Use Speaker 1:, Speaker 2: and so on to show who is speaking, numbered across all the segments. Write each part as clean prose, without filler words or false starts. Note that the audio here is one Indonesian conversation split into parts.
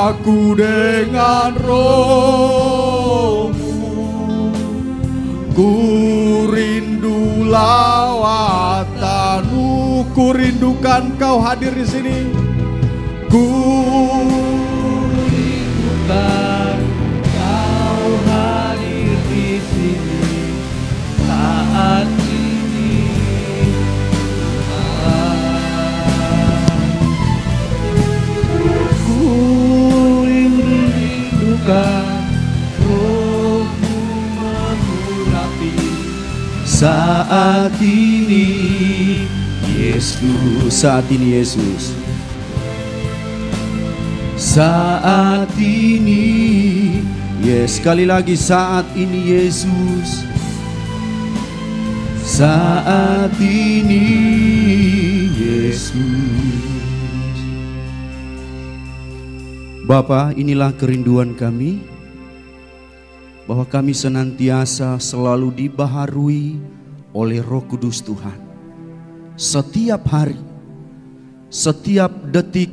Speaker 1: aku dengan roh-Mu. Ku rindu lawatan-Mu, ku rindukan Kau hadir di sini. Ku rindukan Kau hadir di sini saat ini. Ku rindukan Roh-Mu mengurapi saat ini, Yesus. Saat ini, Yesus. Saat ini, yes, sekali lagi, saat ini, Yesus. Saat ini, Yesus. Bapa, inilah kerinduan kami, bahwa kami senantiasa selalu dibaharui oleh Roh Kudus Tuhan. Setiap hari, setiap detik,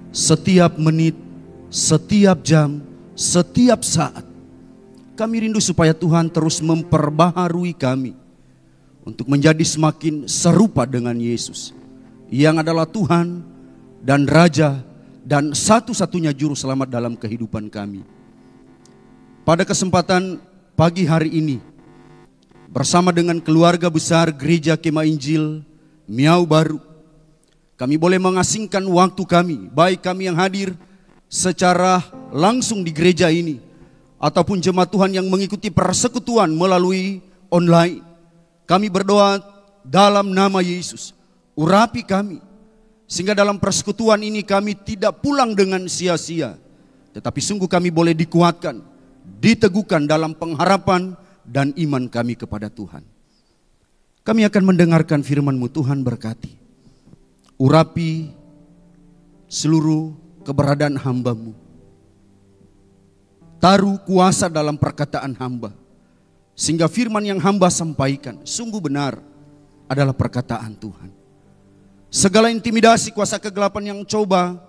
Speaker 1: setiap menit, setiap jam, setiap saat. Kami rindu supaya Tuhan terus memperbaharui kami untuk menjadi semakin serupa dengan Yesus, yang adalah Tuhan dan Raja dan satu-satunya juru selamat dalam kehidupan kami. Pada kesempatan pagi hari ini, bersama dengan keluarga besar Gereja Kemah Injil Miau Baru, kami boleh mengasingkan waktu kami, baik kami yang hadir secara langsung di gereja ini, ataupun jemaat Tuhan yang mengikuti persekutuan melalui online. Kami berdoa dalam nama Yesus, urapi kami, sehingga dalam persekutuan ini kami tidak pulang dengan sia-sia, tetapi sungguh kami boleh dikuatkan, diteguhkan dalam pengharapan dan iman kami kepada Tuhan. Kami akan mendengarkan firman-Mu, Tuhan berkati. Urapi seluruh keberadaan hamba-Mu. Taruh kuasa dalam perkataan hamba, sehingga firman yang hamba sampaikan sungguh benar adalah perkataan Tuhan. Segala intimidasi kuasa kegelapan yang coba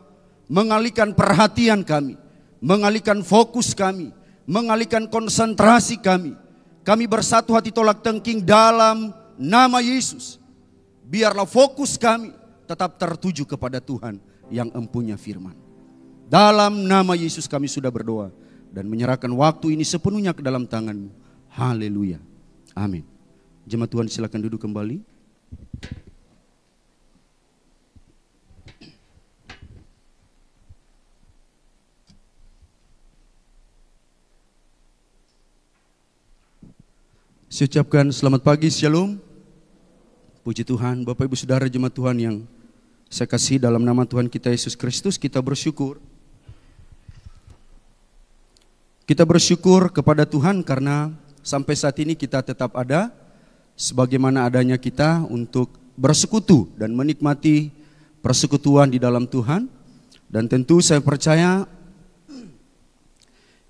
Speaker 1: mengalihkan perhatian kami, mengalihkan fokus kami, mengalihkan konsentrasi kami, kami bersatu hati tolak tengking dalam nama Yesus. Biarlah fokus kami tetap tertuju kepada Tuhan yang empunya firman. Dalam nama Yesus kami sudah berdoa dan menyerahkan waktu ini sepenuhnya ke dalam tangan-Mu. Haleluya. Amin. Jemaat Tuhan silakan duduk kembali. Saya ucapkan selamat pagi, shalom. Puji Tuhan, Bapak Ibu Saudara jemaat Tuhan yang saya kasih dalam nama Tuhan kita Yesus Kristus, kita bersyukur. Kita bersyukur kepada Tuhan karena sampai saat ini kita tetap ada, sebagaimana adanya kita untuk bersekutu dan menikmati persekutuan di dalam Tuhan. Dan tentu saya percaya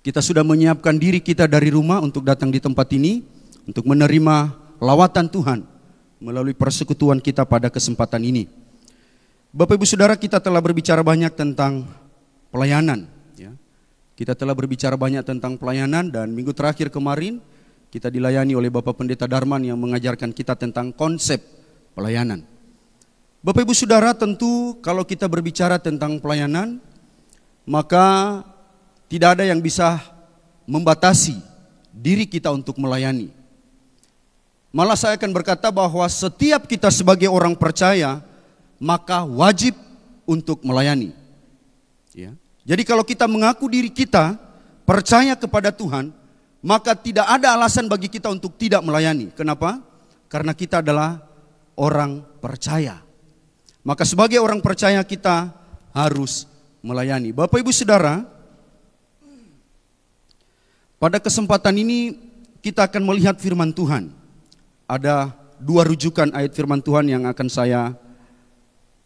Speaker 1: kita sudah menyiapkan diri kita dari rumah untuk datang di tempat ini, untuk menerima lawatan Tuhan melalui persekutuan kita pada kesempatan ini. Bapak Ibu Saudara, kita telah berbicara banyak tentang pelayanan. Ya. Kita telah berbicara banyak tentang pelayanan dan minggu terakhir kemarin kita dilayani oleh Bapak Pendeta Darman yang mengajarkan kita tentang konsep pelayanan. Bapak Ibu Saudara, tentu kalau kita berbicara tentang pelayanan, maka tidak ada yang bisa membatasi diri kita untuk melayani. Malah saya akan berkata bahwa setiap kita sebagai orang percaya, maka wajib untuk melayani. Ya. Jadi kalau kita mengaku diri kita percaya kepada Tuhan, maka tidak ada alasan bagi kita untuk tidak melayani. Kenapa? Karena kita adalah orang percaya. Maka sebagai orang percaya kita harus melayani. Bapak Ibu Saudara, pada kesempatan ini kita akan melihat firman Tuhan. Ada dua rujukan ayat firman Tuhan yang akan saya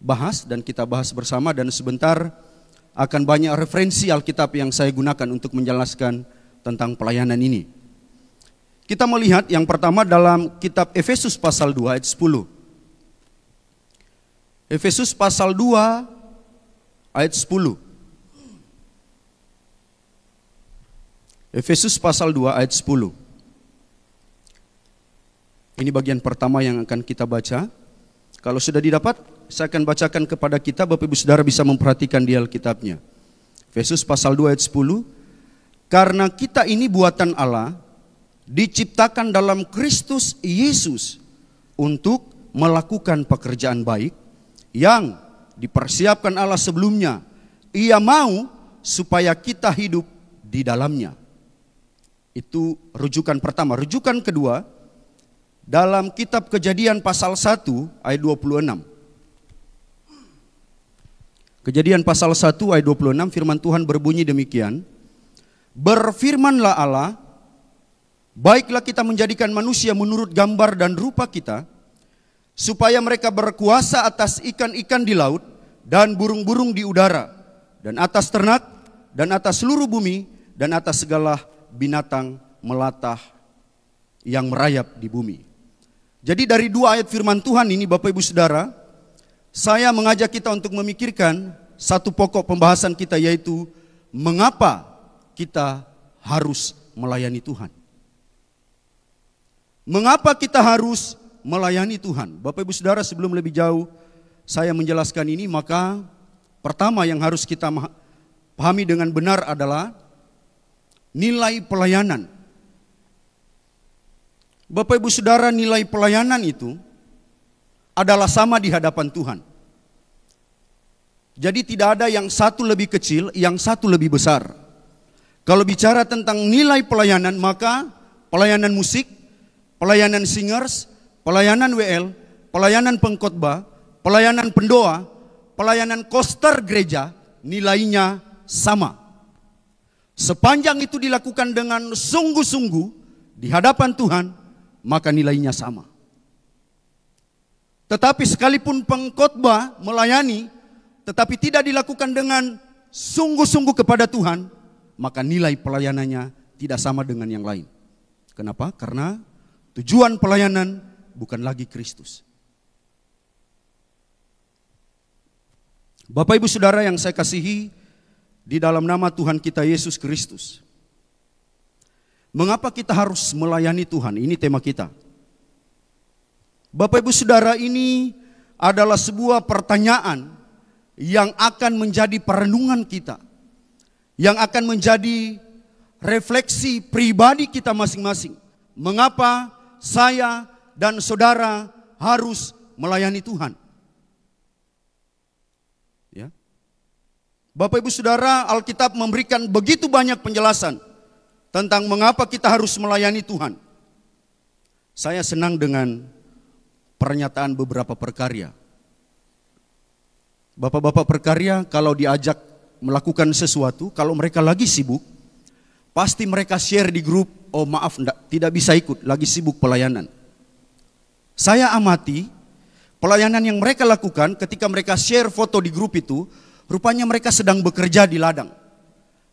Speaker 1: bahas dan kita bahas bersama, dan sebentar akan banyak referensi Alkitab yang saya gunakan untuk menjelaskan tentang pelayanan ini. Kita melihat yang pertama dalam kitab Efesus pasal 2 ayat 10. Efesus pasal 2 ayat 10. Efesus pasal 2 ayat 10. Ini bagian pertama yang akan kita baca. Kalau sudah didapat, saya akan bacakan kepada kita, Bapak Ibu Saudara bisa memperhatikan di Alkitabnya. Efesus pasal 2 ayat 10. Karena kita ini buatan Allah, diciptakan dalam Kristus Yesus untuk melakukan pekerjaan baik yang dipersiapkan Allah sebelumnya. Ia mau supaya kita hidup di dalamnya. Itu rujukan pertama. Rujukan kedua, dalam kitab Kejadian pasal 1 ayat 26. Kejadian pasal 1 ayat 26, firman Tuhan berbunyi demikian. Berfirmanlah Allah, baiklah kita menjadikan manusia menurut gambar dan rupa kita, supaya mereka berkuasa atas ikan-ikan di laut dan burung-burung di udara, dan atas ternak, dan atas seluruh bumi, dan atas segala binatang melata yang merayap di bumi. Jadi dari dua ayat firman Tuhan ini, Bapak Ibu Saudara, saya mengajak kita untuk memikirkan satu pokok pembahasan kita, yaitu mengapa kita harus melayani Tuhan. Mengapa kita harus melayani Tuhan? Bapak Ibu Saudara, sebelum lebih jauh saya menjelaskan ini, maka pertama yang harus kita pahami dengan benar adalah nilai pelayanan. Bapak Ibu Saudara, nilai pelayanan itu adalah sama di hadapan Tuhan. Jadi tidak ada yang satu lebih kecil, yang satu lebih besar. Kalau bicara tentang nilai pelayanan, maka pelayanan musik, pelayanan singers, pelayanan WL, pelayanan pengkhotbah, pelayanan pendoa, pelayanan koster gereja, nilainya sama. Sepanjang itu dilakukan dengan sungguh-sungguh di hadapan Tuhan, maka nilainya sama. Tetapi sekalipun pengkhotbah melayani, tetapi tidak dilakukan dengan sungguh-sungguh kepada Tuhan, maka nilai pelayanannya tidak sama dengan yang lain. Kenapa? Karena tujuan pelayanan bukan lagi Kristus. Bapak Ibu Saudara yang saya kasihi di dalam nama Tuhan kita Yesus Kristus, mengapa kita harus melayani Tuhan? Ini tema kita. Bapak Ibu Saudara, ini adalah sebuah pertanyaan yang akan menjadi perenungan kita, yang akan menjadi refleksi pribadi kita masing-masing. Mengapa saya dan saudara harus melayani Tuhan? Ya. Bapak Ibu Saudara, Alkitab memberikan begitu banyak penjelasan tentang mengapa kita harus melayani Tuhan. Saya senang dengan pernyataan beberapa perkarya. Bapak-bapak perkarya kalau diajak melakukan sesuatu, kalau mereka lagi sibuk, pasti mereka share di grup, oh maaf tidak bisa ikut, lagi sibuk pelayanan. Saya amati pelayanan yang mereka lakukan ketika mereka share foto di grup itu, rupanya mereka sedang bekerja di ladang,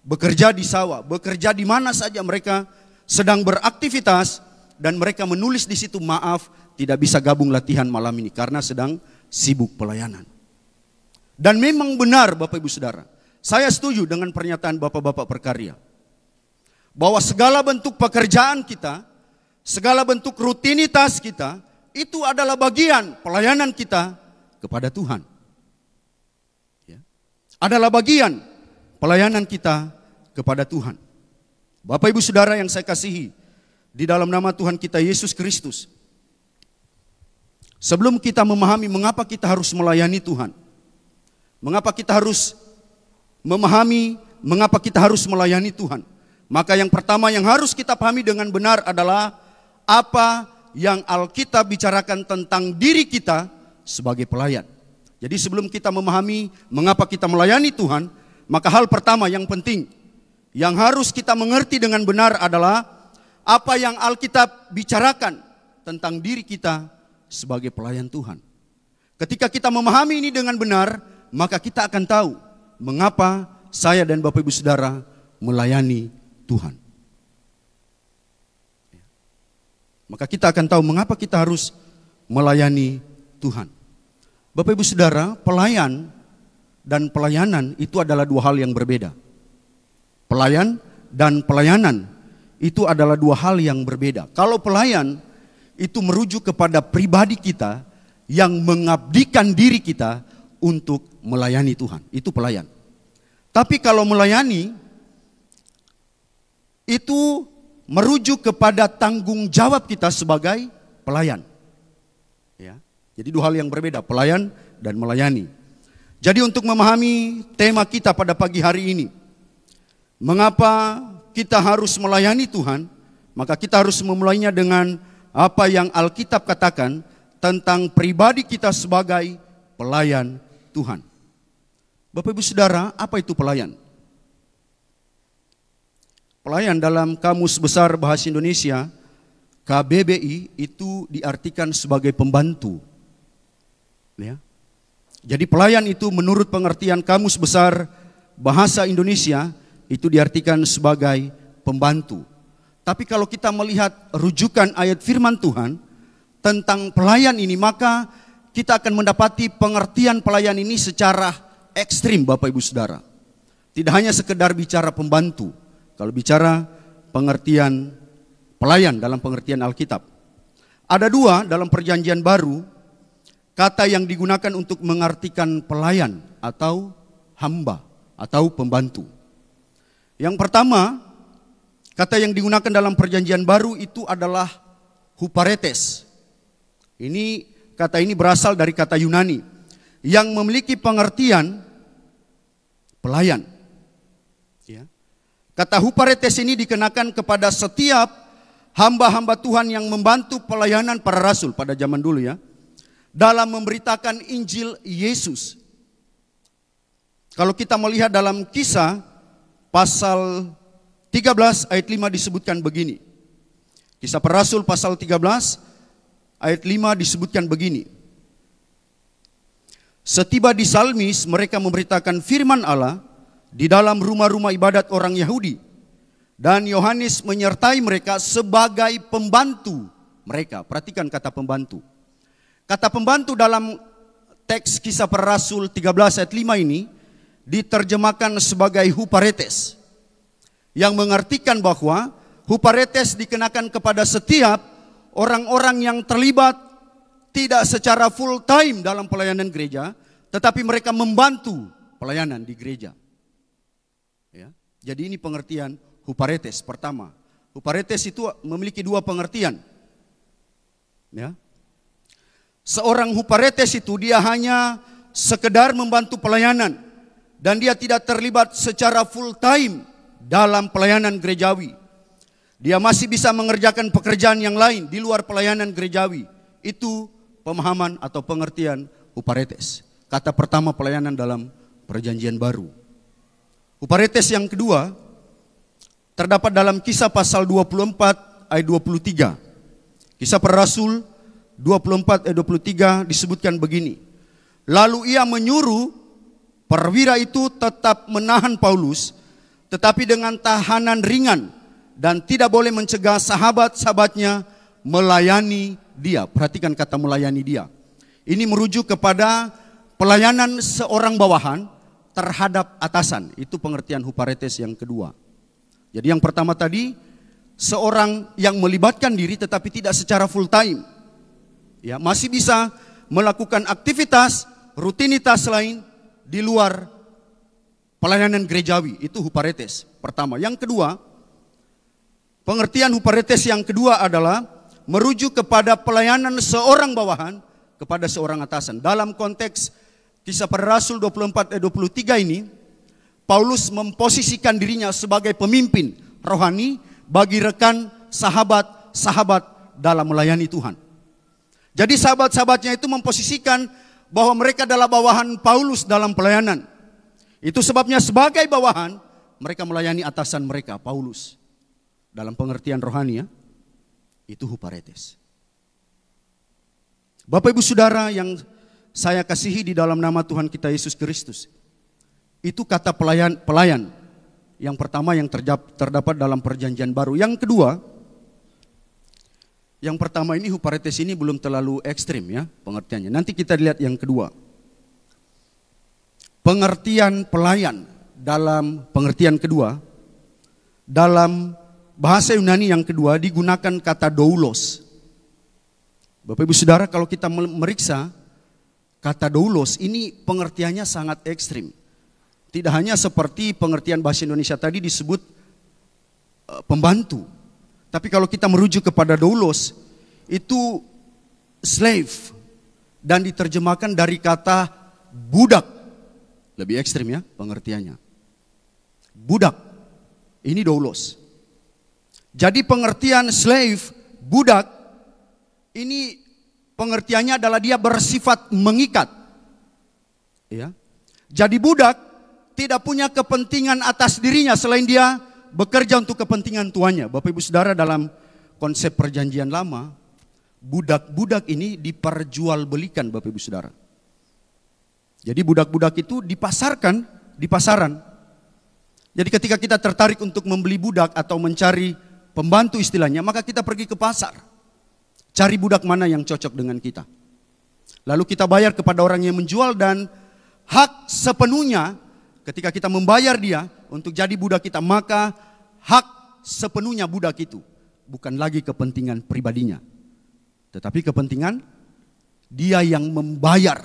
Speaker 1: bekerja di sawah, bekerja di mana saja mereka sedang beraktivitas, dan mereka menulis di situ, maaf tidak bisa gabung latihan malam ini karena sedang sibuk pelayanan. Dan memang benar Bapak Ibu Saudara, saya setuju dengan pernyataan bapak-bapak perkarya, bahwa segala bentuk pekerjaan kita, segala bentuk rutinitas kita, itu adalah bagian pelayanan kita kepada Tuhan. Ya. Adalah bagian pelayanan kita kepada Tuhan. Bapak Ibu Saudara yang saya kasihi, di dalam nama Tuhan kita Yesus Kristus, sebelum kita memahami mengapa kita harus melayani Tuhan, mengapa kita harus memahami mengapa kita harus melayani Tuhan, maka yang pertama yang harus kita pahami dengan benar adalah apa yang Alkitab bicarakan tentang diri kita sebagai pelayan. Jadi sebelum kita memahami mengapa kita melayani Tuhan, maka hal pertama yang penting yang harus kita mengerti dengan benar adalah apa yang Alkitab bicarakan tentang diri kita sebagai pelayan Tuhan. Ketika kita memahami ini dengan benar, maka kita akan tahu mengapa saya dan Bapak Ibu Saudara melayani Tuhan. Maka kita akan tahu mengapa kita harus melayani Tuhan. Bapak Ibu Saudara, pelayan dan pelayanan itu adalah dua hal yang berbeda. Pelayan dan pelayanan itu adalah dua hal yang berbeda. Kalau pelayan itu merujuk kepada pribadi kita yang mengabdikan diri kita untuk melayani Tuhan. Itu pelayan. Tapi kalau melayani itu merujuk kepada tanggung jawab kita sebagai pelayan. Ya. Jadi dua hal yang berbeda, pelayan dan melayani. Jadi untuk memahami tema kita pada pagi hari ini, mengapa kita harus melayani Tuhan, maka kita harus memulainya dengan apa yang Alkitab katakan tentang pribadi kita sebagai pelayan Tuhan. Bapak Ibu Saudara, apa itu pelayan? Pelayan dalam Kamus Besar Bahasa Indonesia, KBBI, itu diartikan sebagai pembantu. Ya. Jadi pelayan itu menurut pengertian Kamus Besar Bahasa Indonesia, itu diartikan sebagai pembantu. Tapi kalau kita melihat rujukan ayat firman Tuhan tentang pelayan ini, maka kita akan mendapati pengertian pelayan ini secara ekstrim, Bapak Ibu Saudara. Tidak hanya sekedar bicara pembantu. Kalau bicara pengertian pelayan dalam pengertian Alkitab, ada dua dalam Perjanjian Baru kata yang digunakan untuk mengartikan pelayan atau hamba atau pembantu. Yang pertama, kata yang digunakan dalam Perjanjian Baru itu adalah huparetes. Kata ini berasal dari kata Yunani yang memiliki pengertian pelayan. Ya. Kata huparetes ini dikenakan kepada setiap hamba-hamba Tuhan yang membantu pelayanan para rasul pada zaman dulu ya, dalam memberitakan Injil Yesus. Kalau kita melihat dalam Kisah pasal 13 ayat 5 disebutkan begini. Kisah Para Rasul pasal 13 ayat 5 disebutkan begini. Setiba di Salmis mereka memberitakan firman Allah di dalam rumah-rumah ibadat orang Yahudi. Dan Yohanes menyertai mereka sebagai pembantu mereka. Perhatikan kata pembantu. Kata pembantu dalam teks Kisah Para Rasul 13 ayat 5 ini diterjemahkan sebagai huparetes, yang mengartikan bahwa huparetes dikenakan kepada setiap orang-orang yang terlibat tidak secara full time dalam pelayanan gereja, tetapi mereka membantu pelayanan di gereja. Ya. Jadi ini pengertian huparetes. Pertama, huparetes itu memiliki dua pengertian. Ya. Seorang huparetes itu dia hanya sekedar membantu pelayanan dan dia tidak terlibat secara full time dalam pelayanan gerejawi. Dia masih bisa mengerjakan pekerjaan yang lain di luar pelayanan gerejawi. Itu pemahaman atau pengertian huparetes. Kata pertama pelayanan dalam Perjanjian Baru. Huparetes yang kedua terdapat dalam Kisah pasal 24 ayat 23. Kisah Para Rasul 24 ayat 23 disebutkan begini. Lalu ia menyuruh perwira itu tetap menahan Paulus, tetapi dengan tahanan ringan, dan tidak boleh mencegah sahabat-sahabatnya melayani dia. Perhatikan kata melayani dia. Ini merujuk kepada pelayanan seorang bawahan terhadap atasan. Itu pengertian huparetes yang kedua. Jadi yang pertama tadi, seorang yang melibatkan diri tetapi tidak secara full time. Ya, masih bisa melakukan aktivitas, rutinitas lain di luar pelayanan gerejawi. Itu huparetes pertama. Yang kedua, pengertian huparetes yang kedua adalah merujuk kepada pelayanan seorang bawahan kepada seorang atasan. Dalam konteks Kisah Para Rasul 24 ayat 23 ini, Paulus memposisikan dirinya sebagai pemimpin rohani bagi rekan sahabat-sahabat dalam melayani Tuhan. Jadi sahabat-sahabatnya itu memposisikan bahwa mereka adalah bawahan Paulus dalam pelayanan. Itu sebabnya sebagai bawahan mereka melayani atasan mereka, Paulus. Dalam pengertian rohani ya, itu huparetes. Bapak Ibu Saudara yang saya kasihi di dalam nama Tuhan kita Yesus Kristus. Itu kata pelayan yang pertama yang terdapat dalam Perjanjian Baru. Yang kedua, yang pertama ini huparetes ini belum terlalu ekstrim ya pengertiannya. Nanti kita lihat yang kedua. Pengertian pelayan dalam pengertian kedua dalam bahasa Yunani yang kedua digunakan kata doulos. Bapak Ibu Saudara, kalau kita meriksa kata doulos ini pengertiannya sangat ekstrim. Tidak hanya seperti pengertian bahasa Indonesia tadi disebut pembantu. Tapi kalau kita merujuk kepada doulos, itu slave. Dan diterjemahkan dari kata budak. Lebih ekstrim ya pengertiannya. Budak, ini doulos. Jadi pengertian slave, budak, ini pengertiannya adalah dia bersifat mengikat. Ya. Jadi budak tidak punya kepentingan atas dirinya selain dia bekerja untuk kepentingan tuannya. Bapak Ibu Saudara, dalam konsep perjanjian lama, budak-budak ini diperjualbelikan Bapak Ibu Saudara. Jadi budak-budak itu dipasarkan di pasaran. Jadi ketika kita tertarik untuk membeli budak atau mencari pembantu istilahnya, maka kita pergi ke pasar. Cari budak mana yang cocok dengan kita. Lalu kita bayar kepada orang yang menjual dan hak sepenuhnya ketika kita membayar dia untuk jadi budak kita, maka hak sepenuhnya budak itu. Bukan lagi kepentingan pribadinya. Tetapi kepentingan dia yang membayar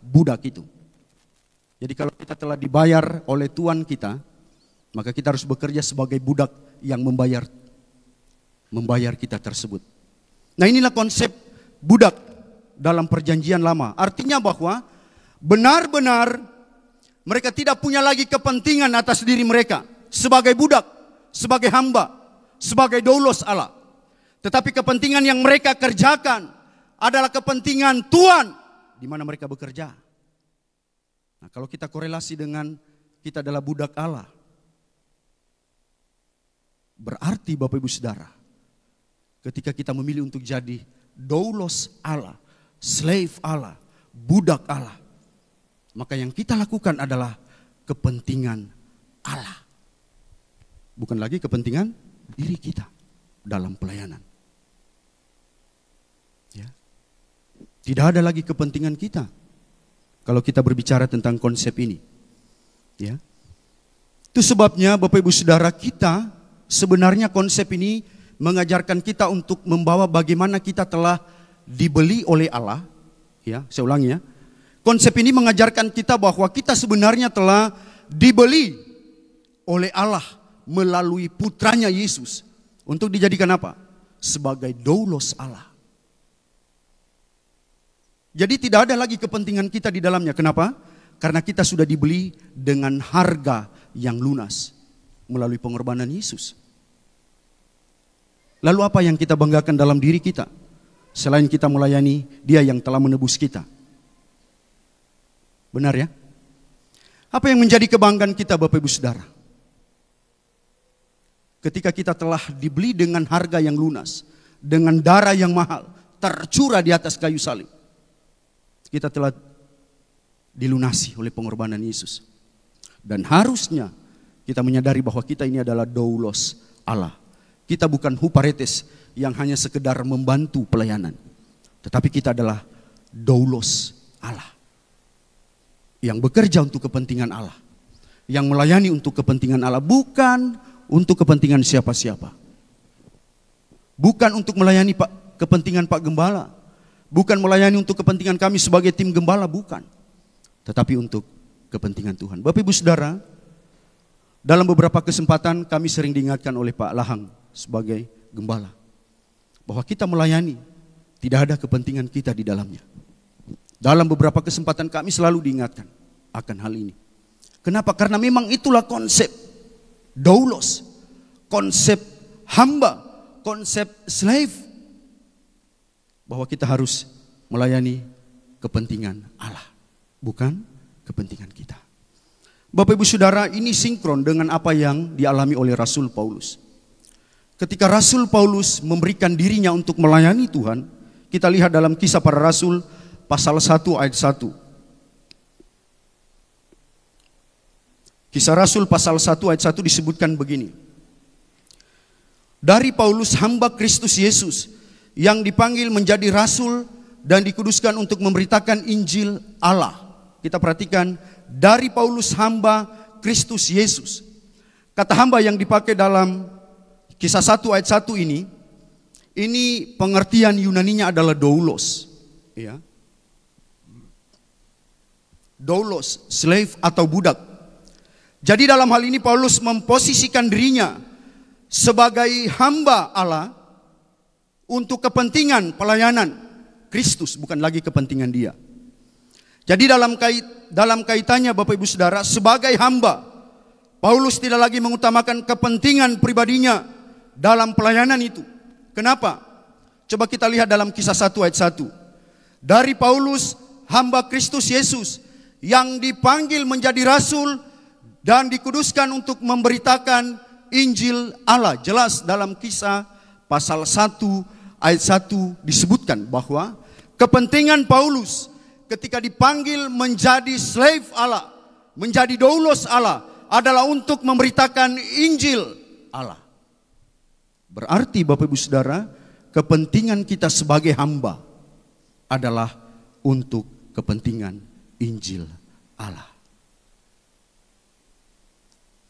Speaker 1: budak itu. Jadi kalau kita telah dibayar oleh Tuhan kita, maka kita harus bekerja sebagai budak yang membayar kita tersebut. Nah, inilah konsep budak dalam perjanjian lama. Artinya bahwa benar-benar mereka tidak punya lagi kepentingan atas diri mereka sebagai budak, sebagai hamba, sebagai doulos Allah. Tetapi kepentingan yang mereka kerjakan adalah kepentingan Tuhan di mana mereka bekerja. Nah, kalau kita korelasi dengan kita adalah budak Allah, berarti Bapak Ibu Saudara, ketika kita memilih untuk jadi doulos Allah, slave Allah, budak Allah, maka yang kita lakukan adalah kepentingan Allah. Bukan lagi kepentingan diri kita dalam pelayanan. Ya. Tidak ada lagi kepentingan kita kalau kita berbicara tentang konsep ini. Ya. Itu sebabnya Bapak Ibu Saudara, kita sebenarnya konsep ini mengajarkan kita untuk membawa bagaimana kita telah dibeli oleh Allah. Ya, saya ulangi ya. Konsep ini mengajarkan kita bahwa kita sebenarnya telah dibeli oleh Allah melalui putranya Yesus. Untuk dijadikan apa? Sebagai doulos Allah. Jadi tidak ada lagi kepentingan kita di dalamnya. Kenapa? Karena kita sudah dibeli dengan harga yang lunas melalui pengorbanan Yesus. Lalu apa yang kita banggakan dalam diri kita selain kita melayani Dia yang telah menebus kita? Benar ya? Apa yang menjadi kebanggaan kita Bapak Ibu Saudara? Ketika kita telah dibeli dengan harga yang lunas, dengan darah yang mahal, tercurah di atas kayu salib. Kita telah dilunasi oleh pengorbanan Yesus. Dan harusnya kita menyadari bahwa kita ini adalah doulos Allah. Kita bukan huparetes yang hanya sekedar membantu pelayanan. Tetapi kita adalah doulos Allah. Yang bekerja untuk kepentingan Allah. Yang melayani untuk kepentingan Allah. Bukan untuk kepentingan siapa-siapa. Bukan untuk melayani kepentingan Pak Gembala. Bukan melayani untuk kepentingan kami sebagai tim gembala. Bukan. Tetapi untuk kepentingan Tuhan. Bapak Ibu Saudara, dalam beberapa kesempatan kami sering diingatkan oleh Pak Lahang sebagai gembala bahwa kita melayani tidak ada kepentingan kita di dalamnya. Dalam beberapa kesempatan kami selalu diingatkan akan hal ini. Kenapa? Karena memang itulah konsep doulos, konsep hamba, konsep slave, bahwa kita harus melayani kepentingan Allah, bukan kepentingan kita. Bapak Ibu Saudara, ini sinkron dengan apa yang dialami oleh Rasul Paulus. Ketika Rasul Paulus memberikan dirinya untuk melayani Tuhan, kita lihat dalam Kisah Para Rasul pasal 1 ayat 1. Kisah Rasul pasal 1 ayat 1 disebutkan begini. Dari Paulus hamba Kristus Yesus yang dipanggil menjadi rasul dan dikuduskan untuk memberitakan Injil Allah. Kita perhatikan, dari Paulus hamba Kristus Yesus. Kata hamba yang dipakai dalam Kisah 1 ayat 1 ini pengertian Yunaninya adalah doulos. Ya. Doulos, slave atau budak. Jadi dalam hal ini Paulus memposisikan dirinya sebagai hamba Allah untuk kepentingan pelayanan Kristus, bukan lagi kepentingan dia. Jadi dalam kaitannya Bapak Ibu Saudara, sebagai hamba, Paulus tidak lagi mengutamakan kepentingan pribadinya dalam pelayanan itu. Kenapa? Coba kita lihat dalam Kisah 1 ayat 1. Dari Paulus, hamba Kristus Yesus, yang dipanggil menjadi rasul dan dikuduskan untuk memberitakan Injil Allah. Jelas dalam Kisah pasal 1 ayat 1 disebutkan bahwa kepentingan Paulus ketika dipanggil menjadi slave Allah, menjadi doulos Allah, adalah untuk memberitakan Injil Allah. Berarti Bapak Ibu Saudara, kepentingan kita sebagai hamba adalah untuk kepentingan Injil Allah.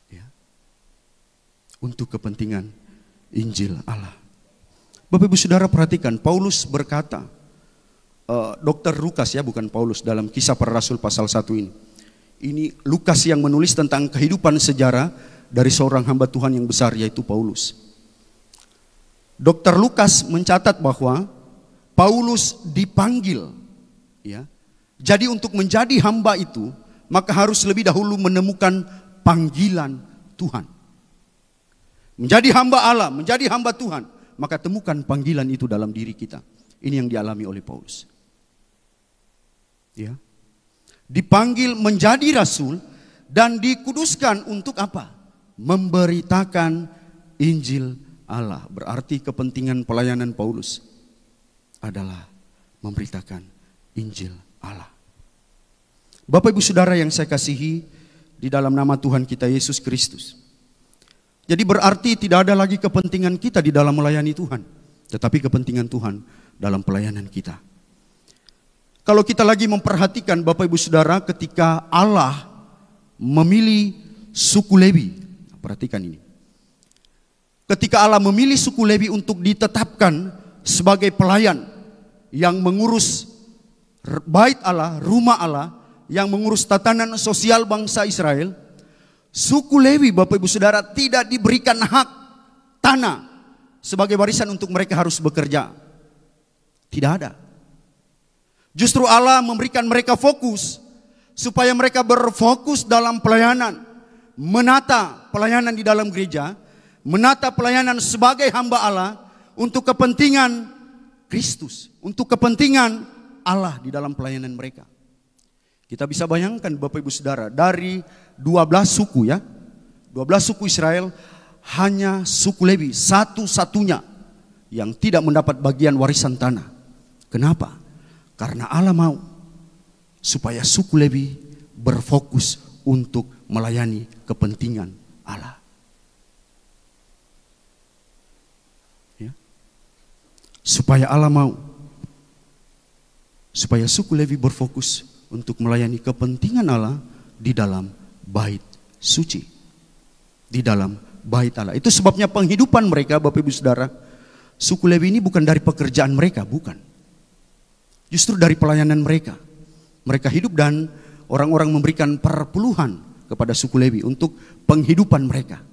Speaker 1: Ya. Untuk kepentingan Injil Allah. Bapak Ibu Saudara perhatikan, Paulus berkata, Dr. Lukas ya, bukan Paulus, dalam Kisah Para Rasul pasal 1 ini. Ini Lukas yang menulis tentang kehidupan sejarah dari seorang hamba Tuhan yang besar, yaitu Paulus. Dr. Lukas mencatat bahwa Paulus dipanggil, ya. Jadi untuk menjadi hamba itu, maka harus lebih dahulu menemukan panggilan Tuhan. Menjadi hamba Allah, menjadi hamba Tuhan, maka temukan panggilan itu dalam diri kita. Ini yang dialami oleh Paulus. Ya. Dipanggil menjadi rasul dan dikuduskan untuk apa? Memberitakan Injil Allah. Berarti kepentingan pelayanan Paulus adalah memberitakan Injil Allah. Bapak Ibu Saudara yang saya kasihi di dalam nama Tuhan kita Yesus Kristus. Jadi berarti tidak ada lagi kepentingan kita di dalam melayani Tuhan, tetapi kepentingan Tuhan dalam pelayanan kita. Kalau kita lagi memperhatikan Bapak Ibu Saudara, ketika Allah memilih suku Lewi, perhatikan ini. Ketika Allah memilih suku Lewi untuk ditetapkan sebagai pelayan yang mengurus bait Allah, rumah Allah, yang mengurus tatanan sosial bangsa Israel, suku Lewi Bapak Ibu Saudara tidak diberikan hak tanah sebagai warisan untuk mereka harus bekerja. Tidak ada. Justru Allah memberikan mereka fokus supaya mereka berfokus dalam pelayanan, menata pelayanan di dalam gereja, menata pelayanan sebagai hamba Allah untuk kepentingan Kristus, untuk kepentingan Allah di dalam pelayanan mereka. Kita bisa bayangkan Bapak Ibu Saudara, dari 12 suku ya, 12 suku Israel, hanya suku Lewi satu-satunya yang tidak mendapat bagian warisan tanah. Kenapa? Karena Allah mau supaya suku Lewi berfokus untuk melayani kepentingan Allah. Ya. Supaya Allah mau supaya suku Lewi berfokus untuk melayani kepentingan Allah di dalam bait suci, di dalam bait Allah. Itu sebabnya penghidupan mereka Bapak Ibu Saudara, suku Lewi ini bukan dari pekerjaan mereka, bukan. Justru dari pelayanan mereka. Mereka hidup dan orang-orang memberikan perpuluhan kepada suku Lewi untuk penghidupan mereka.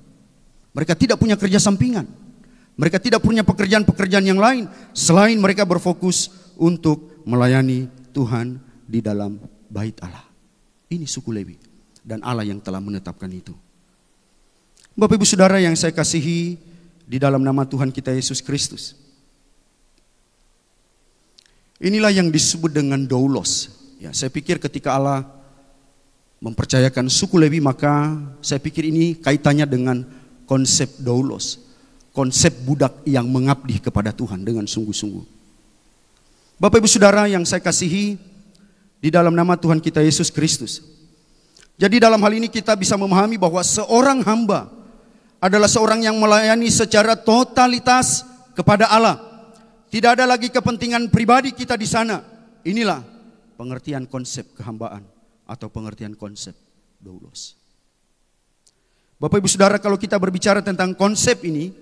Speaker 1: Mereka tidak punya kerja sampingan. Mereka tidak punya pekerjaan-pekerjaan yang lain selain mereka berfokus untuk melayani Tuhan di dalam bait Allah. Ini suku Lewi dan Allah yang telah menetapkan itu. Bapak Ibu Saudara yang saya kasihi di dalam nama Tuhan kita Yesus Kristus. Inilah yang disebut dengan doulos. Ya, saya pikir ketika Allah mempercayakan suku Lewi, maka saya pikir ini kaitannya dengan konsep doulos, konsep budak yang mengabdi kepada Tuhan dengan sungguh-sungguh. Bapak Ibu Saudara yang saya kasihi di dalam nama Tuhan kita Yesus Kristus. Jadi dalam hal ini kita bisa memahami bahwa seorang hamba adalah seorang yang melayani secara totalitas kepada Allah. Tidak ada lagi kepentingan pribadi kita di sana. Inilah pengertian konsep kehambaan atau pengertian konsep doulos. Bapak Ibu Saudara, kalau kita berbicara tentang konsep ini,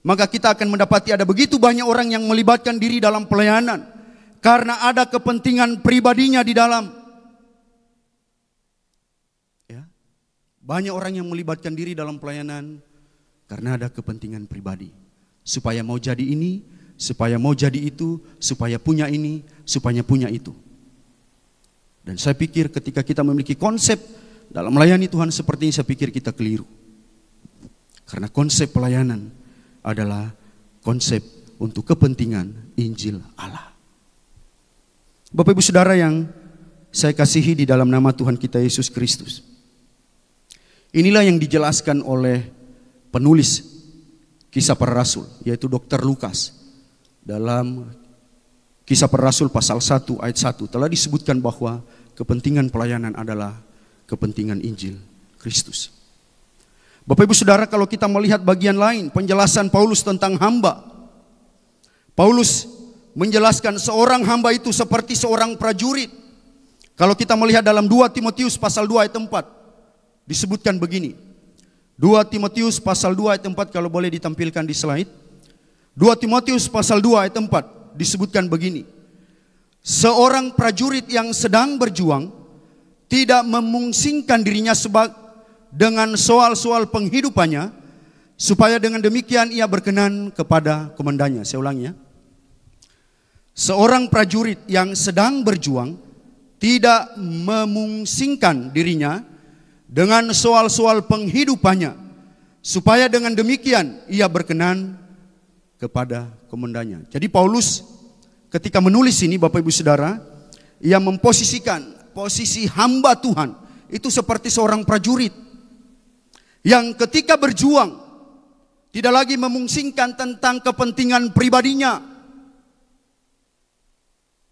Speaker 1: maka kita akan mendapati ada begitu banyak orang yang melibatkan diri dalam pelayanan karena ada kepentingan pribadinya di dalam. Ya. Banyak orang yang melibatkan diri dalam pelayanan karena ada kepentingan pribadi. Supaya mau jadi ini, supaya mau jadi itu, supaya punya ini, supaya punya itu. Dan saya pikir ketika kita memiliki konsep dalam melayani Tuhan seperti ini, saya pikir kita keliru. Karena konsep pelayanan adalah konsep untuk kepentingan Injil Allah. Bapak Ibu Saudara yang saya kasihi di dalam nama Tuhan kita Yesus Kristus. Inilah yang dijelaskan oleh penulis Kisah Para Rasul, yaitu Dr. Lukas. Dalam Kisah Para Rasul pasal 1 ayat 1 telah disebutkan bahwa kepentingan pelayanan adalah kepentingan Injil Kristus. Bapak Ibu Saudara, kalau kita melihat bagian lain penjelasan Paulus tentang hamba, Paulus menjelaskan seorang hamba itu seperti seorang prajurit. Kalau kita melihat dalam 2 Timotius pasal 2 ayat 4 disebutkan begini. 2 Timotius pasal 2 ayat 4, kalau boleh ditampilkan di slide. 2 Timotius pasal 2 ayat 4 disebutkan begini. Seorang prajurit yang sedang berjuang tidak memungsingkan dirinya dengan soal-soal penghidupannya, supaya dengan demikian ia berkenan kepada komandannya. Saya ulangi ya. Seorang prajurit yang sedang berjuang tidak memungsingkan dirinya dengan soal-soal penghidupannya, supaya dengan demikian ia berkenan kepada komandannya. Jadi Paulus ketika menulis ini, Bapak Ibu Saudara, ia memposisikan posisi hamba Tuhan itu seperti seorang prajurit yang ketika berjuang tidak lagi memungsingkan tentang kepentingan pribadinya.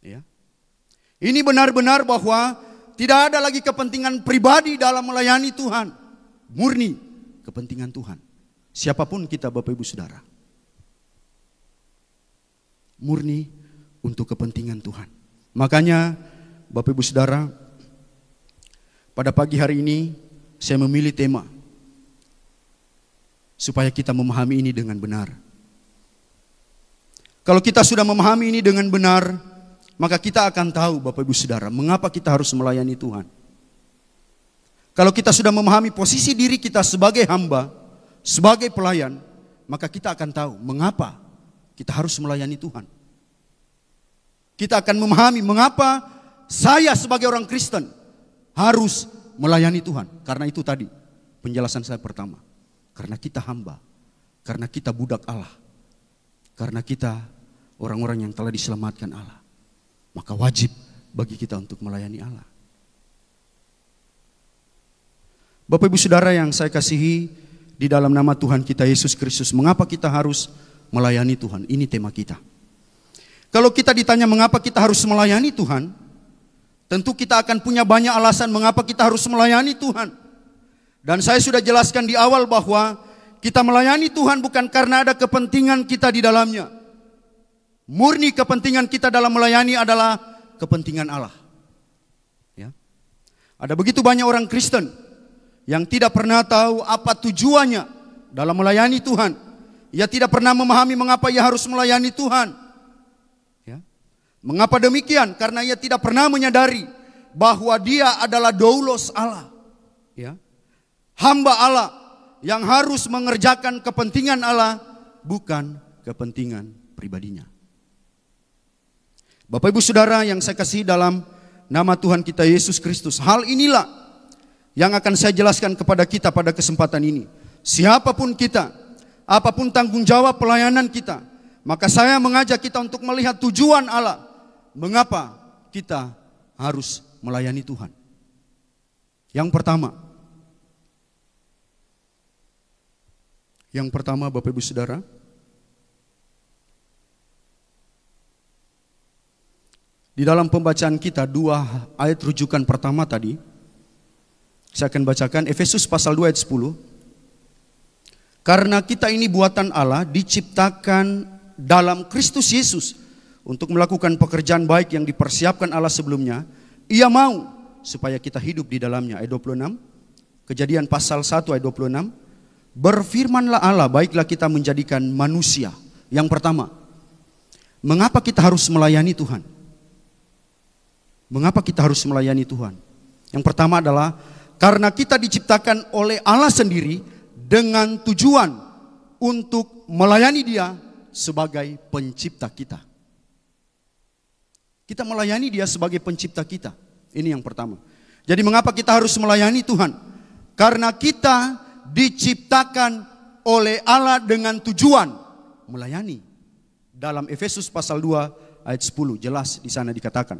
Speaker 1: Ya. Ini benar-benar bahwa tidak ada lagi kepentingan pribadi dalam melayani Tuhan. Murni kepentingan Tuhan. Siapapun kita Bapak Ibu Saudara. Murni untuk kepentingan Tuhan. Makanya Bapak Ibu Saudara, pada pagi hari ini saya memilih tema supaya kita memahami ini dengan benar. Kalau kita sudah memahami ini dengan benar, maka kita akan tahu Bapak Ibu Saudara, mengapa kita harus melayani Tuhan. Kalau kita sudah memahami posisi diri kita sebagai hamba, sebagai pelayan, maka kita akan tahu mengapa kita harus melayani Tuhan. Kita akan memahami mengapa saya sebagai orang Kristen harus melayani Tuhan. Karena itu tadi penjelasan saya pertama. Karena kita hamba, karena kita budak Allah, karena kita orang-orang yang telah diselamatkan Allah, maka wajib bagi kita untuk melayani Allah. Bapak Ibu Saudara yang saya kasihi di dalam nama Tuhan kita Yesus Kristus, mengapa kita harus melayani Tuhan? Ini tema kita. Kalau kita ditanya mengapa kita harus melayani Tuhan, tentu kita akan punya banyak alasan mengapa kita harus melayani Tuhan. Dan saya sudah jelaskan di awal bahwa kita melayani Tuhan bukan karena ada kepentingan kita di dalamnya. Murni kepentingan kita dalam melayani adalah kepentingan Allah. Ya. Ada begitu banyak orang Kristen yang tidak pernah tahu apa tujuannya dalam melayani Tuhan. Ia tidak pernah memahami mengapa ia harus melayani Tuhan. Ya. Mengapa demikian? Karena ia tidak pernah menyadari bahwa dia adalah doulos Allah. Ya. Hamba Allah yang harus mengerjakan kepentingan Allah, bukan kepentingan pribadinya. Bapak Ibu Saudara yang saya kasih dalam nama Tuhan kita Yesus Kristus, hal inilah yang akan saya jelaskan kepada kita pada kesempatan ini. Siapapun kita, apapun tanggung jawab pelayanan kita, maka saya mengajak kita untuk melihat tujuan Allah. Mengapa kita harus melayani Tuhan? Yang pertama Bapak Ibu Saudara, di dalam pembacaan kita 2 ayat rujukan pertama tadi, saya akan bacakan Efesus pasal 2 ayat 10. Karena kita ini buatan Allah, diciptakan dalam Kristus Yesus untuk melakukan pekerjaan baik yang dipersiapkan Allah sebelumnya. Ia mau supaya kita hidup di dalamnya. Ayat 26, Kejadian pasal 1 ayat 26. Berfirmanlah Allah, baiklah kita menjadikan manusia. Yang pertama, mengapa kita harus melayani Tuhan? Mengapa kita harus melayani Tuhan? Yang pertama adalah karena kita diciptakan oleh Allah sendiri dengan tujuan untuk melayani Dia sebagai pencipta kita. Kita melayani Dia sebagai pencipta kita. Ini yang pertama. Jadi mengapa kita harus melayani Tuhan? Karena kita diciptakan oleh Allah dengan tujuan melayani. Dalam Efesus pasal 2 ayat 10 jelas di sana dikatakan.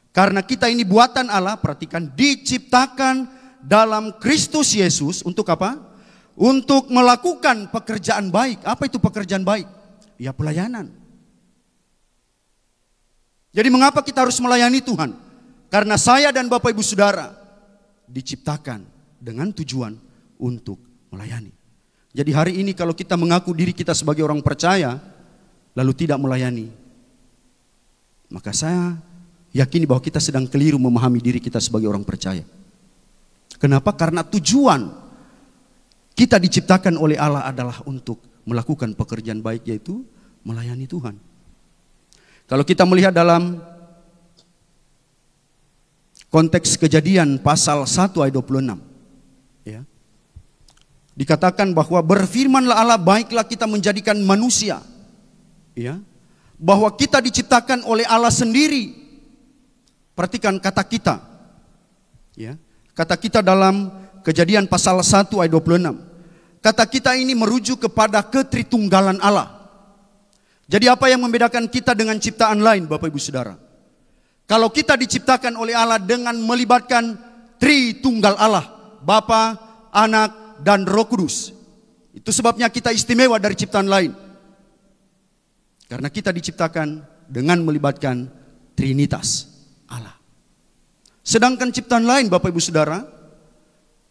Speaker 1: Karena kita ini buatan Allah, perhatikan, diciptakan dalam Kristus Yesus untuk apa? Untuk melakukan pekerjaan baik. Apa itu pekerjaan baik? Ya, pelayanan. Jadi mengapa kita harus melayani Tuhan? Karena saya dan Bapak Ibu Saudara diciptakan dengan tujuan untuk melayani. Jadi hari ini kalau kita mengaku diri kita sebagai orang percaya lalu tidak melayani, maka saya yakini bahwa kita sedang keliru memahami diri kita sebagai orang percaya. Kenapa? Karena tujuan kita diciptakan oleh Allah adalah untuk melakukan pekerjaan baik, yaitu melayani Tuhan. Kalau kita melihat dalam konteks Kejadian pasal 1 ayat 26, ya, dikatakan bahwa berfirmanlah Allah, baiklah kita menjadikan manusia, ya, bahwa kita diciptakan oleh Allah sendiri. Perhatikan kata kita, ya, kata kita dalam Kejadian pasal 1 ayat 26. Kata kita ini merujuk kepada ketritunggalan Allah. Jadi apa yang membedakan kita dengan ciptaan lain, Bapak Ibu Saudara? Kalau kita diciptakan oleh Allah dengan melibatkan Tritunggal Allah, Bapa, Anak, dan Roh Kudus. Itu sebabnya kita istimewa dari ciptaan lain. Karena kita diciptakan dengan melibatkan Trinitas Allah. Sedangkan ciptaan lain, Bapak Ibu Saudara,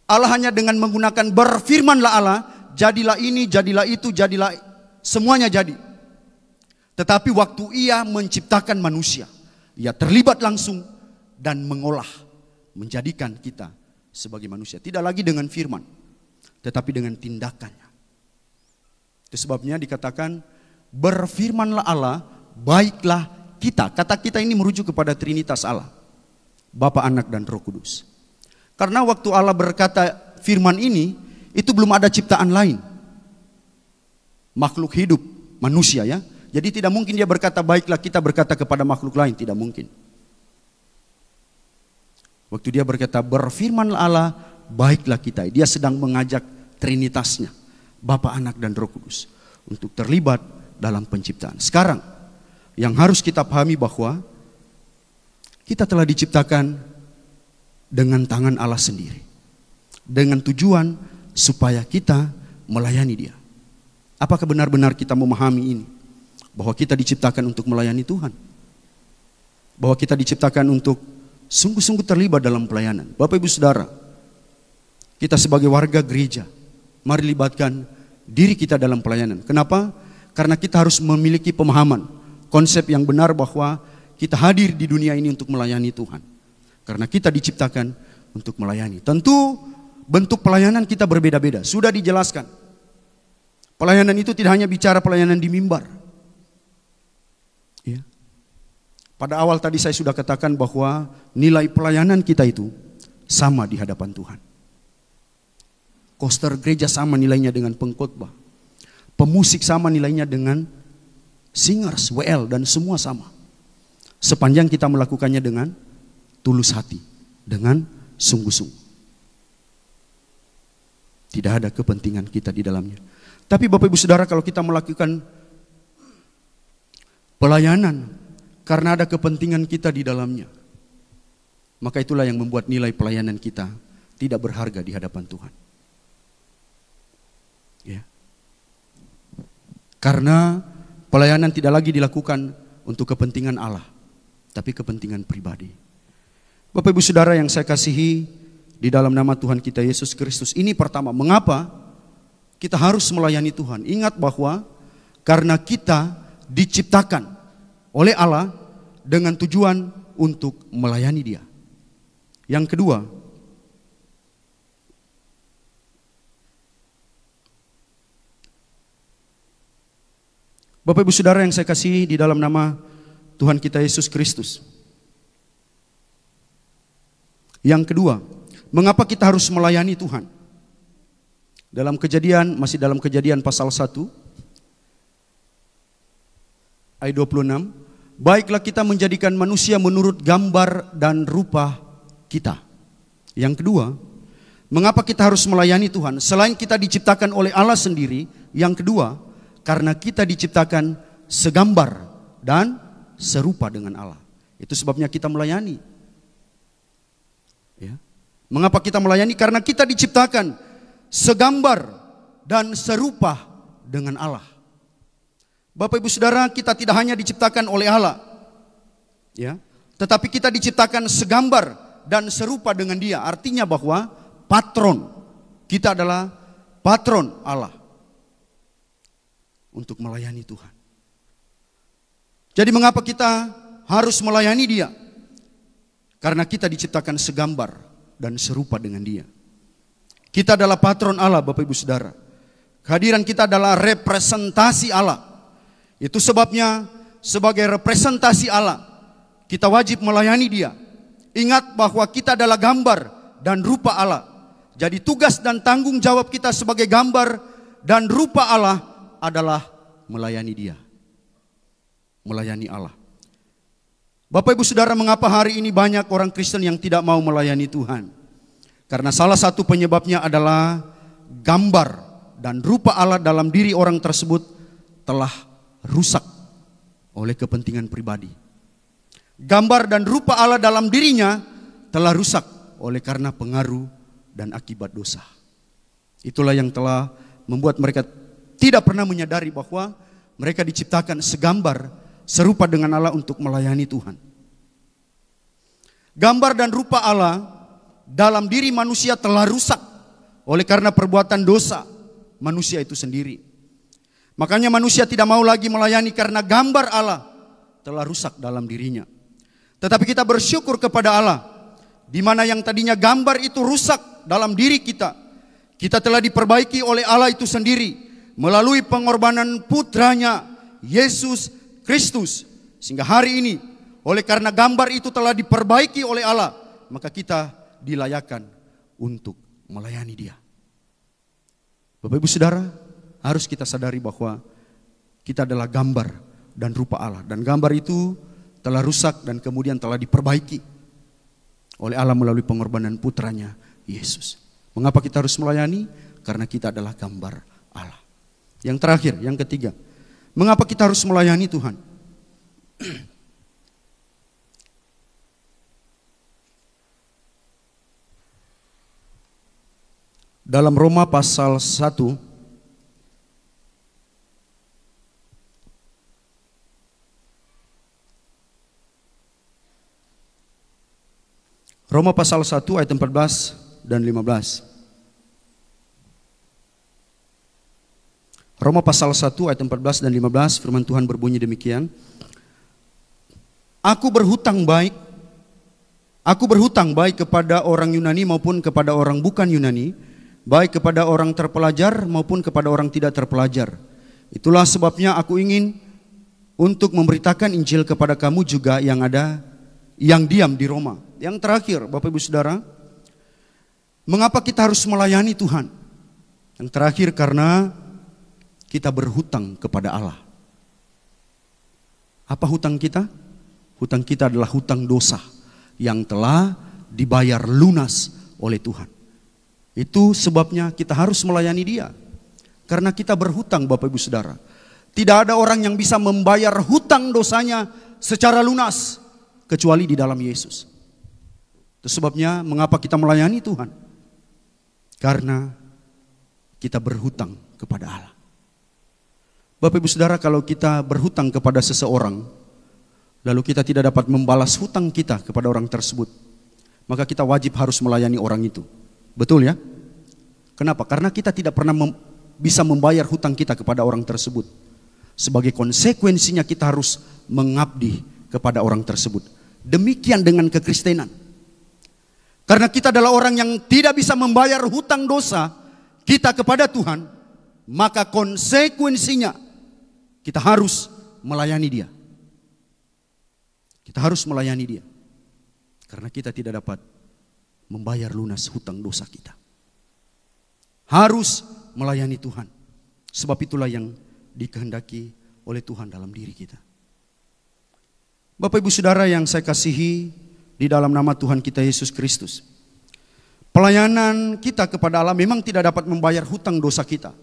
Speaker 1: Allah hanya dengan menggunakan berfirmanlah Allah, jadilah ini, jadilah itu, jadilah, semuanya jadi. Tetapi waktu Ia menciptakan manusia, Ia terlibat langsung dan mengolah, menjadikan kita sebagai manusia. Tidak lagi dengan firman, tetapi dengan tindakannya. Itu sebabnya dikatakan berfirmanlah Allah, baiklah kita. Kata kita ini merujuk kepada Trinitas Allah, Bapa, Anak, dan Roh Kudus. Karena waktu Allah berkata firman ini, itu belum ada ciptaan lain, makhluk hidup, manusia, ya. Jadi tidak mungkin Dia berkata baiklah kita berkata kepada makhluk lain, tidak mungkin. Waktu Dia berkata berfirmanlah Allah, baiklah kita, Dia sedang mengajak Trinitasnya, Bapa, Anak, dan Roh Kudus, untuk terlibat dalam penciptaan. Sekarang yang harus kita pahami bahwa kita telah diciptakan dengan tangan Allah sendiri, dengan tujuan supaya kita melayani Dia. Apakah benar-benar kita memahami ini? Bahwa kita diciptakan untuk melayani Tuhan, bahwa kita diciptakan untuk sungguh-sungguh terlibat dalam pelayanan. Bapak Ibu Saudara, kita sebagai warga gereja, mari libatkan diri kita dalam pelayanan. Kenapa? Karena kita harus memiliki pemahaman, konsep yang benar bahwa kita hadir di dunia ini untuk melayani Tuhan. Karena kita diciptakan untuk melayani. Tentu bentuk pelayanan kita berbeda-beda, sudah dijelaskan. Pelayanan itu tidak hanya bicara pelayanan di mimbar. Ya. Pada awal tadi saya sudah katakan bahwa nilai pelayanan kita itu sama di hadapan Tuhan. Koster gereja sama nilainya dengan pengkhotbah. Pemusik sama nilainya dengan singers, WL, dan semua sama. Sepanjang kita melakukannya dengan tulus hati, dengan sungguh-sungguh. Tidak ada kepentingan kita di dalamnya. Tapi Bapak Ibu Saudara, kalau kita melakukan pelayanan karena ada kepentingan kita di dalamnya, maka itulah yang membuat nilai pelayanan kita tidak berharga di hadapan Tuhan. Ya. Karena pelayanan tidak lagi dilakukan untuk kepentingan Allah, tapi kepentingan pribadi. Bapak Ibu Saudara yang saya kasihi di dalam nama Tuhan kita Yesus Kristus, ini pertama, mengapa kita harus melayani Tuhan? Ingat bahwa karena kita diciptakan oleh Allah dengan tujuan untuk melayani Dia. Yang kedua, Bapak Ibu Saudara yang saya kasihi di dalam nama Tuhan kita Yesus Kristus. Yang kedua, mengapa kita harus melayani Tuhan? Masih dalam Kejadian pasal 1 ayat 26, baiklah kita menjadikan manusia menurut gambar dan rupa kita. Yang kedua, mengapa kita harus melayani Tuhan? Selain kita diciptakan oleh Allah sendiri, yang kedua, karena kita diciptakan segambar dan serupa dengan Allah. Itu sebabnya kita melayani. Ya. Mengapa kita melayani? Karena kita diciptakan segambar dan serupa dengan Allah. Bapak Ibu Saudara, kita tidak hanya diciptakan oleh Allah, ya, tetapi kita diciptakan segambar dan serupa dengan Dia. Artinya bahwa patron kita adalah patron Allah untuk melayani Tuhan. Jadi mengapa kita harus melayani Dia? Karena kita diciptakan segambar dan serupa dengan Dia. Kita adalah patron Allah, Bapak Ibu Saudara. Kehadiran kita adalah representasi Allah. Itu sebabnya sebagai representasi Allah, kita wajib melayani Dia. Ingat bahwa kita adalah gambar dan rupa Allah. Jadi tugas dan tanggung jawab kita sebagai gambar dan rupa Allah adalah melayani Dia. Melayani Allah. Bapak Ibu Saudara, mengapa hari ini banyak orang Kristen yang tidak mau melayani Tuhan? Karena salah satu penyebabnya adalah gambar dan rupa Allah dalam diri orang tersebut telah rusak oleh kepentingan pribadi. Gambar dan rupa Allah dalam dirinya telah rusak oleh karena pengaruh dan akibat dosa. Itulah yang telah membuat mereka tidak pernah menyadari bahwa mereka diciptakan segambar serupa dengan Allah untuk melayani Tuhan. Gambar dan rupa Allah dalam diri manusia telah rusak oleh karena perbuatan dosa manusia itu sendiri. Makanya manusia tidak mau lagi melayani karena gambar Allah telah rusak dalam dirinya. Tetapi kita bersyukur kepada Allah, di mana yang tadinya gambar itu rusak dalam diri kita, kita telah diperbaiki oleh Allah itu sendiri melalui pengorbanan putranya Yesus Kristus. Sehingga hari ini, oleh karena gambar itu telah diperbaiki oleh Allah, maka kita dilayakan untuk melayani Dia. Bapak Ibu Saudara, harus kita sadari bahwa kita adalah gambar dan rupa Allah. Dan gambar itu telah rusak dan kemudian telah diperbaiki oleh Allah melalui pengorbanan putranya Yesus. Mengapa kita harus melayani? Karena kita adalah gambar Allah. Yang terakhir, yang ketiga, mengapa kita harus melayani Tuhan? Dalam Roma pasal 1 Roma pasal 1 ayat 14 dan 15. Roma pasal 1 ayat 14 dan 15, firman Tuhan berbunyi demikian. Aku berhutang baik kepada orang Yunani maupun kepada orang bukan Yunani, baik kepada orang terpelajar maupun kepada orang tidak terpelajar. Itulah sebabnya aku ingin untuk memberitakan Injil kepada kamu juga yang diam di Roma. Yang terakhir, Bapak Ibu Saudara, mengapa kita harus melayani Tuhan? Yang terakhir, karena kita berhutang kepada Allah. Apa hutang kita? Hutang kita adalah hutang dosa yang telah dibayar lunas oleh Tuhan. Itu sebabnya kita harus melayani Dia. Karena kita berhutang, Bapak Ibu Saudara. Tidak ada orang yang bisa membayar hutang dosanya secara lunas kecuali di dalam Yesus. Itu sebabnya mengapa kita melayani Tuhan? Karena kita berhutang kepada Allah. Bapak Ibu Saudara, kalau kita berhutang kepada seseorang, lalu kita tidak dapat membalas hutang kita kepada orang tersebut, maka kita wajib harus melayani orang itu. Betul ya? Kenapa? Karena kita tidak pernah bisa membayar hutang kita kepada orang tersebut. Sebagai konsekuensinya kita harus mengabdi kepada orang tersebut. Demikian dengan kekristenan. Karena kita adalah orang yang tidak bisa membayar hutang dosa kita kepada Tuhan, maka konsekuensinya Kita harus melayani dia. Kita harus melayani dia. Karena kita tidak dapat membayar lunas hutang dosa kita. Harus melayani Tuhan. Sebab itulah yang dikehendaki oleh Tuhan dalam diri kita. Bapak Ibu Saudara yang saya kasihi di dalam nama Tuhan kita Yesus Kristus. Pelayanan kita kepada Allah memang tidak dapat membayar hutang dosa kita.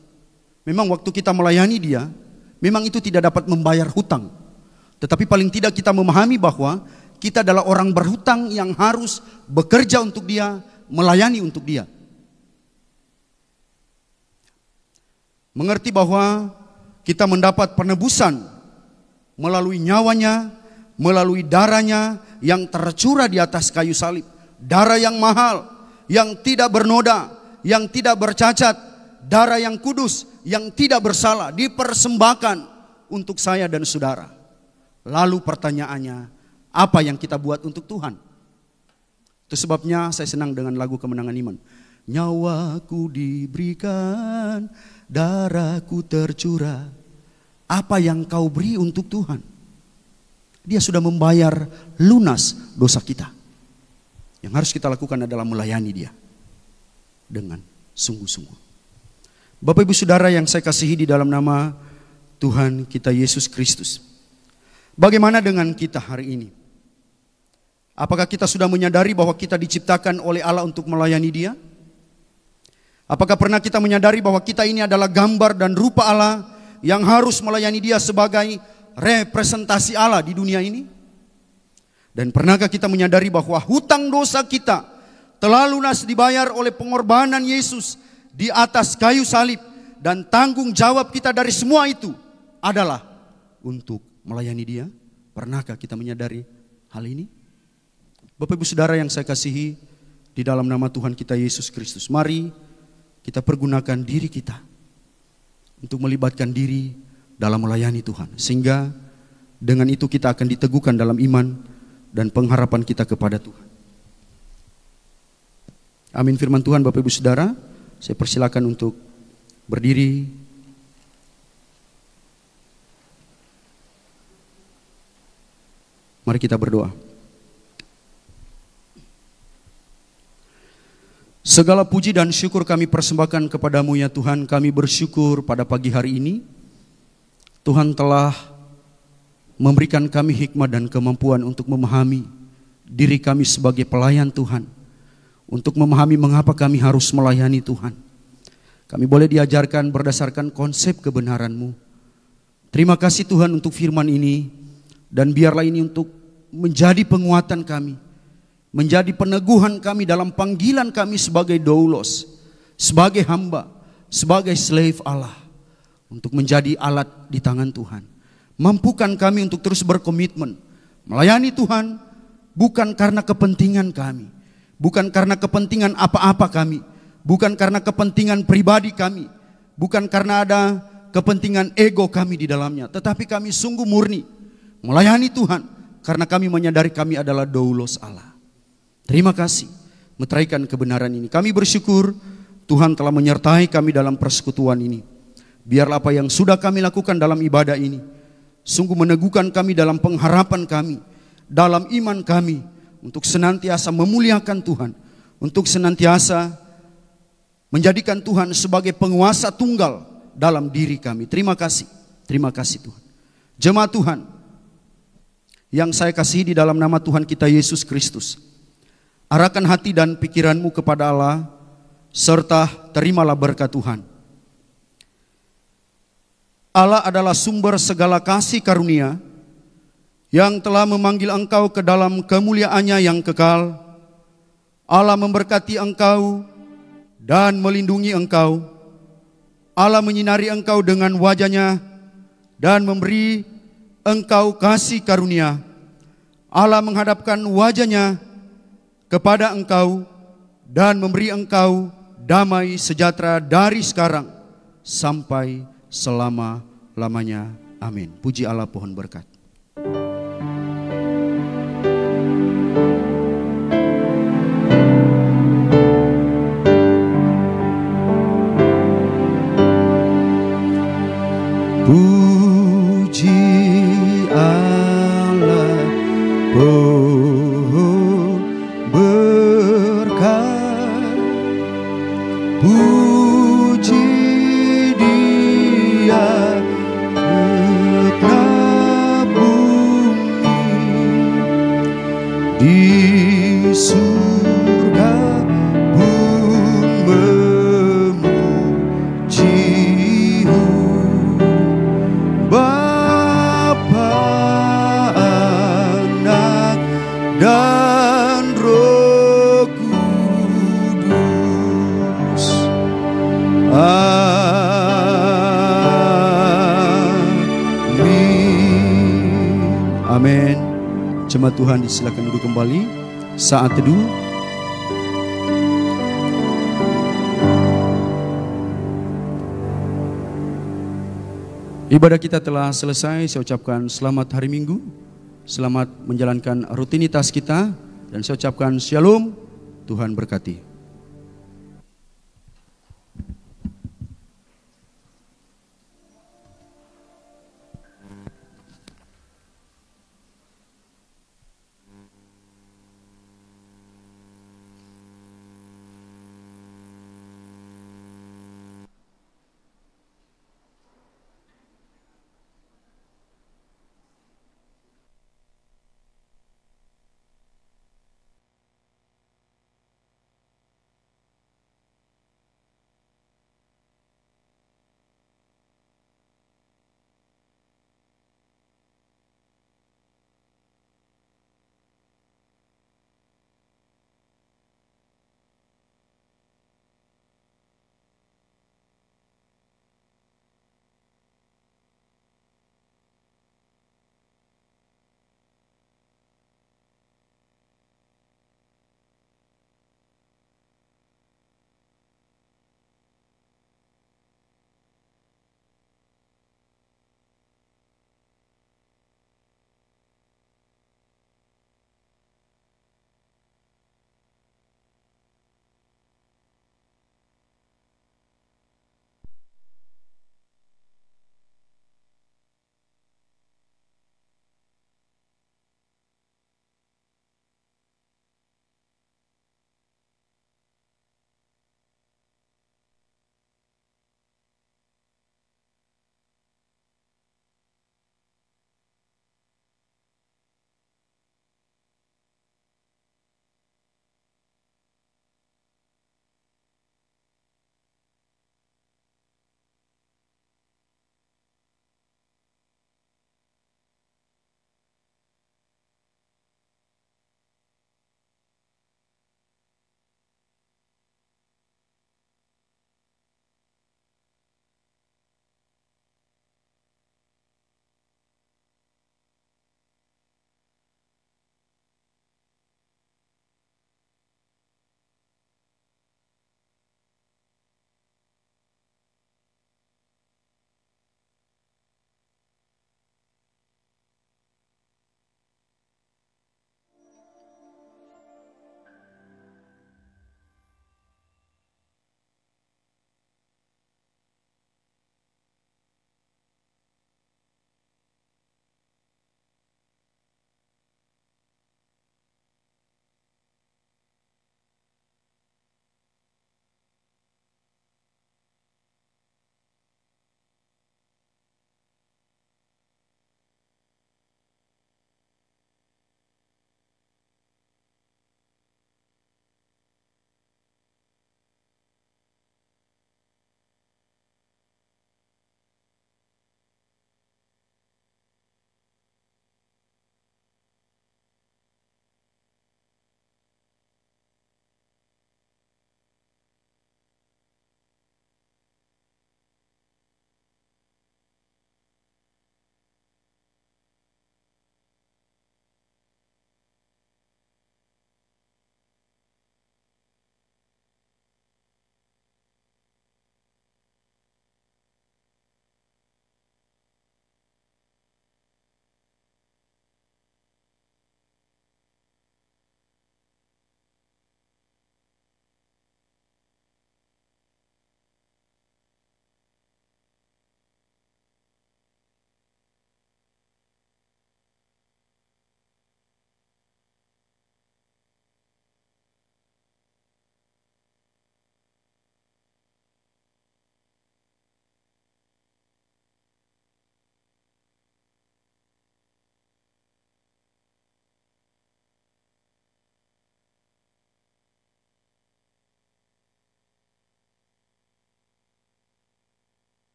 Speaker 1: Memang waktu kita melayani dia, memang itu tidak dapat membayar hutang. Tetapi paling tidak kita memahami bahwa kita adalah orang berhutang yang harus bekerja untuk dia, melayani untuk dia. Mengerti bahwa kita mendapat penebusan melalui nyawanya, melalui darahnya yang tercurah di atas kayu salib. Darah yang mahal, yang tidak bernoda, yang tidak bercacat, darah yang kudus, yang tidak bersalah, dipersembahkan untuk saya dan saudara. Lalu pertanyaannya, apa yang kita buat untuk Tuhan? Itu sebabnya saya senang dengan lagu Kemenangan Iman. Nyawaku diberikan, darahku tercurah. Apa yang kau beri untuk Tuhan? Dia sudah membayar lunas dosa kita. Yang harus kita lakukan adalah melayani dia dengan sungguh-sungguh. Bapak Ibu Saudara yang saya kasihi di dalam nama Tuhan kita Yesus Kristus. Bagaimana dengan kita hari ini? Apakah kita sudah menyadari bahwa kita diciptakan oleh Allah untuk melayani dia? Apakah pernah kita menyadari bahwa kita ini adalah gambar dan rupa Allah yang harus melayani dia sebagai representasi Allah di dunia ini? Dan pernahkah kita menyadari bahwa hutang dosa kita telah lunas dibayar oleh pengorbanan Yesus di atas kayu salib, dan tanggung jawab kita dari semua itu adalah untuk melayani dia? Pernahkah kita menyadari hal ini? Bapak Ibu Saudara yang saya kasihi di dalam nama Tuhan kita Yesus Kristus, mari kita pergunakan diri kita untuk melibatkan diri dalam melayani Tuhan. Sehingga dengan itu kita akan diteguhkan dalam iman dan pengharapan kita kepada Tuhan. Amin firman Tuhan. Bapak Ibu Saudara, saya persilakan untuk berdiri. Mari kita berdoa. Segala puji dan syukur kami persembahkan kepadamu ya Tuhan. Kami bersyukur pada pagi hari ini Tuhan telah memberikan kami hikmat dan kemampuan untuk memahami diri kami sebagai pelayan Tuhan, untuk memahami mengapa kami harus melayani Tuhan. Kami boleh diajarkan berdasarkan konsep kebenaran-Mu. Terima kasih Tuhan untuk firman ini, dan biarlah ini untuk menjadi penguatan kami, menjadi peneguhan kami dalam panggilan kami sebagai doulos, sebagai hamba, sebagai slave Allah, untuk menjadi alat di tangan Tuhan. Mampukan kami untuk terus berkomitmen melayani Tuhan, bukan karena kepentingan kami, bukan karena kepentingan apa-apa kami, bukan karena kepentingan pribadi kami, bukan karena ada kepentingan ego kami di dalamnya, tetapi kami sungguh murni melayani Tuhan karena kami menyadari kami adalah doulos Allah. Terima kasih meteraikan kebenaran ini. Kami bersyukur Tuhan telah menyertai kami dalam persekutuan ini. Biarlah apa yang sudah kami lakukan dalam ibadah ini sungguh meneguhkan kami dalam pengharapan kami, dalam iman kami, untuk senantiasa memuliakan Tuhan, untuk senantiasa menjadikan Tuhan sebagai penguasa tunggal dalam diri kami. Terima kasih Tuhan. Jemaat Tuhan yang saya kasihi di dalam nama Tuhan kita Yesus Kristus, arahkan hati dan pikiranmu kepada Allah, serta terimalah berkat Tuhan. Allah adalah sumber segala kasih karunia yang telah memanggil engkau ke dalam kemuliaannya yang kekal. Allah memberkati engkau dan melindungi engkau. Allah menyinari engkau dengan wajahnya dan memberi engkau kasih karunia. Allah menghadapkan wajahnya kepada engkau dan memberi engkau damai sejahtera dari sekarang sampai selama-lamanya. Amin. Puji Allah, pohon berkat. Amin. Jemaat Tuhan disilakan duduk kembali. Saat teduh. Ibadah kita telah selesai. Saya ucapkan selamat hari Minggu. Selamat menjalankan rutinitas kita. Dan saya ucapkan shalom. Tuhan berkati.